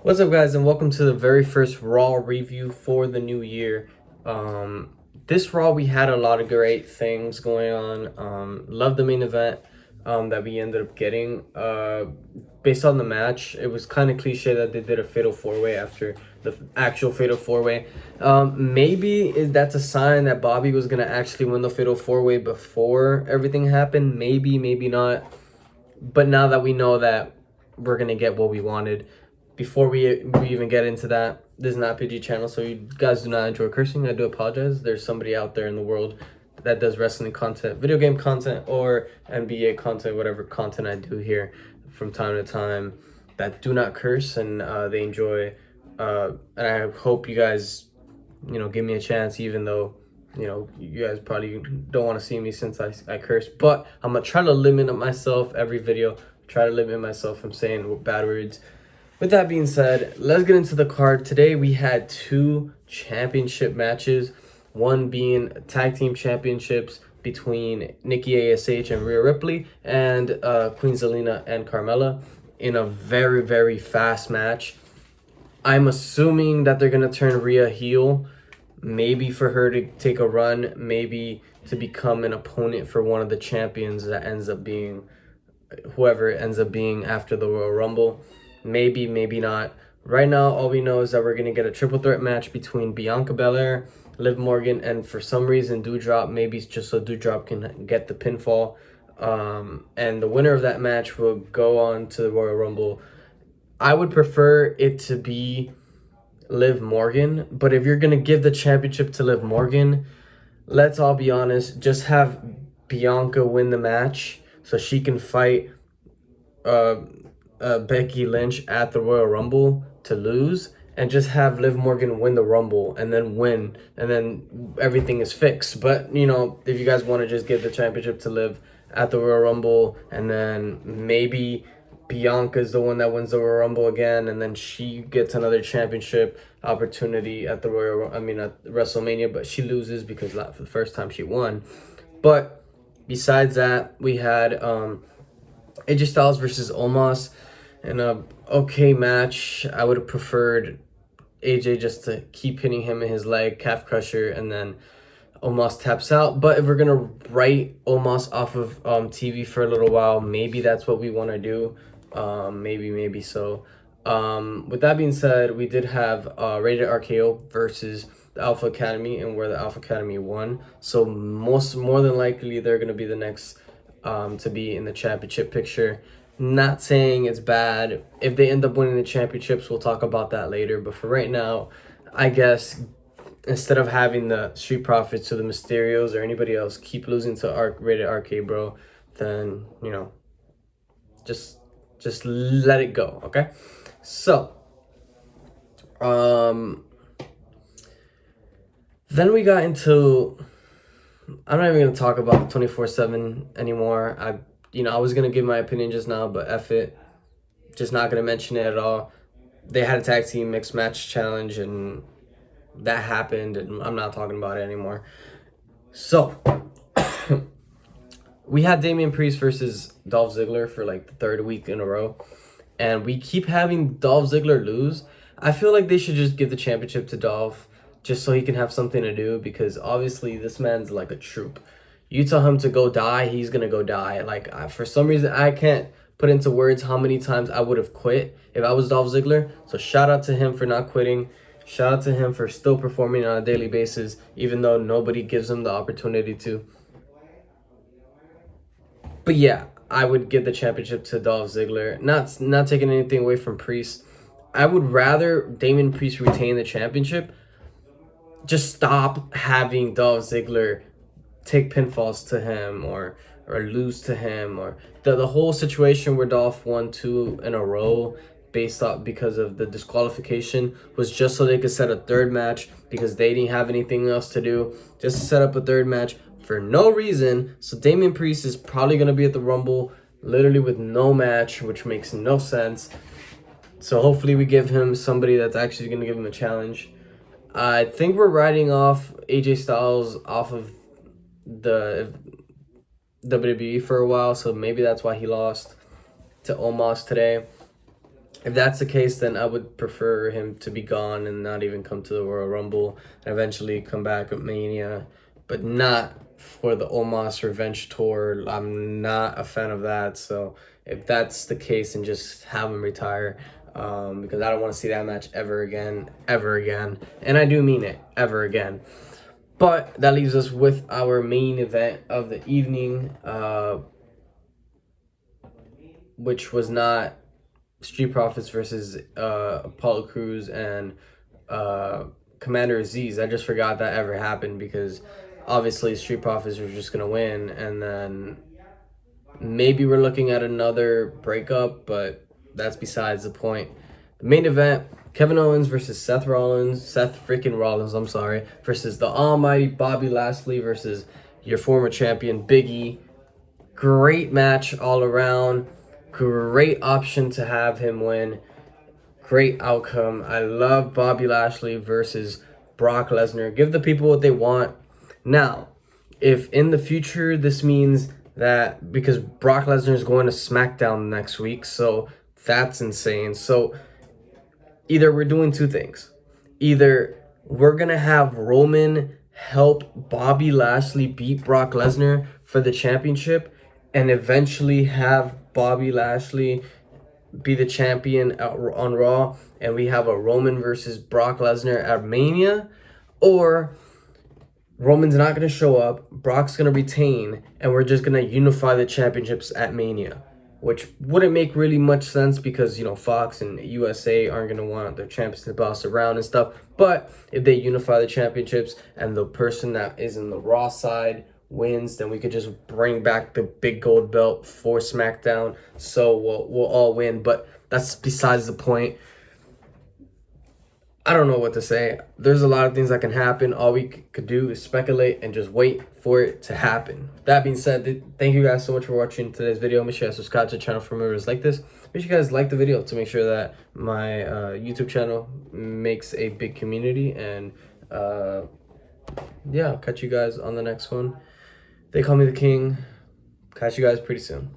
What's up, guys, and welcome to the very first Raw review for the new year. This Raw, we had a lot of great things going on. Love the main event that we ended up getting. Based on the match, it was kind of cliche that they did a fatal four-way after the actual fatal four-way. Maybe that's a sign that Bobby was going to actually win the fatal four-way before everything happened. Maybe, maybe not. But now that we know that we're going to get what we wanted, before we even get into that, this is not PG channel, so you guys do not enjoy cursing. I do apologize. There's somebody out there in the world that does wrestling content, video game content, or NBA content, whatever content I do here from time to time, that do not curse, and they enjoy. And I hope you guys, give me a chance, even though, you guys probably don't want to see me since I curse. But I'm going to try to limit myself every video, try to limit myself from saying bad words. With that being said, let's get into the card. Today we had two championship matches, one being tag team championships between Nikki ASH and Rhea Ripley, and Queen Zelina and Carmella in a very, very fast match. I'm assuming that they're going to turn Rhea heel, maybe for her to take a run, maybe to become an opponent for one of the champions that ends up being whoever it ends up being after the Royal Rumble. Maybe, maybe not. Right now, all we know is that we're going to get a triple threat match between Bianca Belair, Liv Morgan, and for some reason, Doudrop. Maybe just so Doudrop can get the pinfall. And the winner of that match will go on to the Royal Rumble. I would prefer it to be Liv Morgan, but if you're going to give the championship to Liv Morgan, let's all be honest, just have Bianca win the match so she can fight Becky Lynch at the Royal Rumble to lose, and just have Liv Morgan win the Rumble and then win, and then everything is fixed. But if you guys want to just give the championship to Liv at the Royal Rumble, and then maybe Bianca's the one that wins the Royal Rumble again, and then she gets another championship opportunity at the at WrestleMania, but she loses because for the first time she won. But besides that, we had AJ Styles versus Omos in a okay match. I would have preferred AJ just to keep hitting him in his leg, calf crusher, and then Omos taps out. But if we're going to write Omos off of TV for a little while, maybe that's what we want to do. Maybe so. With that being said, we did have Rated RKO versus the Alpha Academy, and where the Alpha Academy won. So more than likely, they're going to be the next to be in the championship picture. Not saying it's bad. If they end up winning the championships, we'll talk about that later. But for right now, I guess instead of having the Street Profits or the Mysterios or anybody else keep losing to Rated RK, bro, then just let it go, okay? So then we got into, I'm not even going to talk about 24/7 anymore. I was going to give my opinion just now, but F it. Just not going to mention it at all. They had a tag team mixed match challenge, and that happened, and I'm not talking about it anymore. So, we had Damien Priest versus Dolph Ziggler for like the third week in a row, and we keep having Dolph Ziggler lose. I feel like they should just give the championship to Dolph, just so he can have something to do, because obviously this man's like a troop. You tell him to go die, he's going to go die. For some reason, I can't put into words how many times I would have quit if I was Dolph Ziggler. So shout out to him for not quitting. Shout out to him for still performing on a daily basis, even though nobody gives him the opportunity to. But yeah, I would give the championship to Dolph Ziggler. Not taking anything away from Priest. I would rather Damien Priest retain the championship. Just stop having Dolph Ziggler take pinfalls to him or lose to him, or the whole situation where Dolph won 2 in a row because of the disqualification was just so they could set a third match, because they didn't have anything else to do, just to set up a third match for no reason. So Damien Priest is probably going to be at the Rumble literally with no match, which makes no sense. So hopefully we give him somebody that's actually going to give him a challenge. I think we're writing off AJ Styles off of the WWE for a while, so maybe that's why he lost to Omos today. If that's the case, then I would prefer him to be gone and not even come to the Royal Rumble and eventually come back at Mania, but not for the Omos Revenge Tour. I'm not a fan of that. So if that's the case, then just have him retire, because I don't want to see that match ever again, and I do mean it, ever again. But that leaves us with our main event of the evening, which was not Street Profits versus Apollo Crews and Commander Aziz. I just forgot that ever happened, because obviously Street Profits were just going to win, and then maybe we're looking at another breakup, but that's besides the point. The main event, Kevin Owens versus Seth freaking Rollins, I'm sorry, versus the almighty Bobby Lashley versus your former champion, Big E. Great match all around. Great option to have him win. Great outcome. I love Bobby Lashley versus Brock Lesnar. Give the people what they want. Now, if in the future this means that, because Brock Lesnar is going to SmackDown next week, so that's insane. So either we're doing two things. Either we're going to have Roman help Bobby Lashley beat Brock Lesnar for the championship and eventually have Bobby Lashley be the champion on Raw, and we have a Roman versus Brock Lesnar at Mania, or Roman's not going to show up, Brock's going to retain, and we're just going to unify the championships at Mania, which wouldn't make really much sense because, you know, Fox and USA aren't going to want their champions to bounce around and stuff. But if they unify the championships and the person that is in the Raw side wins, then we could just bring back the big gold belt for SmackDown, so we'll all win. But that's besides the point. I don't know what to say. There's a lot of things that can happen. All we could do is speculate and just wait for it to happen. That being said, thank you guys so much for watching today's video. Make sure you guys subscribe to the channel for more videos like this. Make sure you guys like the video to make sure that my YouTube channel makes a big community. And yeah, I'll catch you guys on the next one. They call me the king. Catch you guys pretty soon.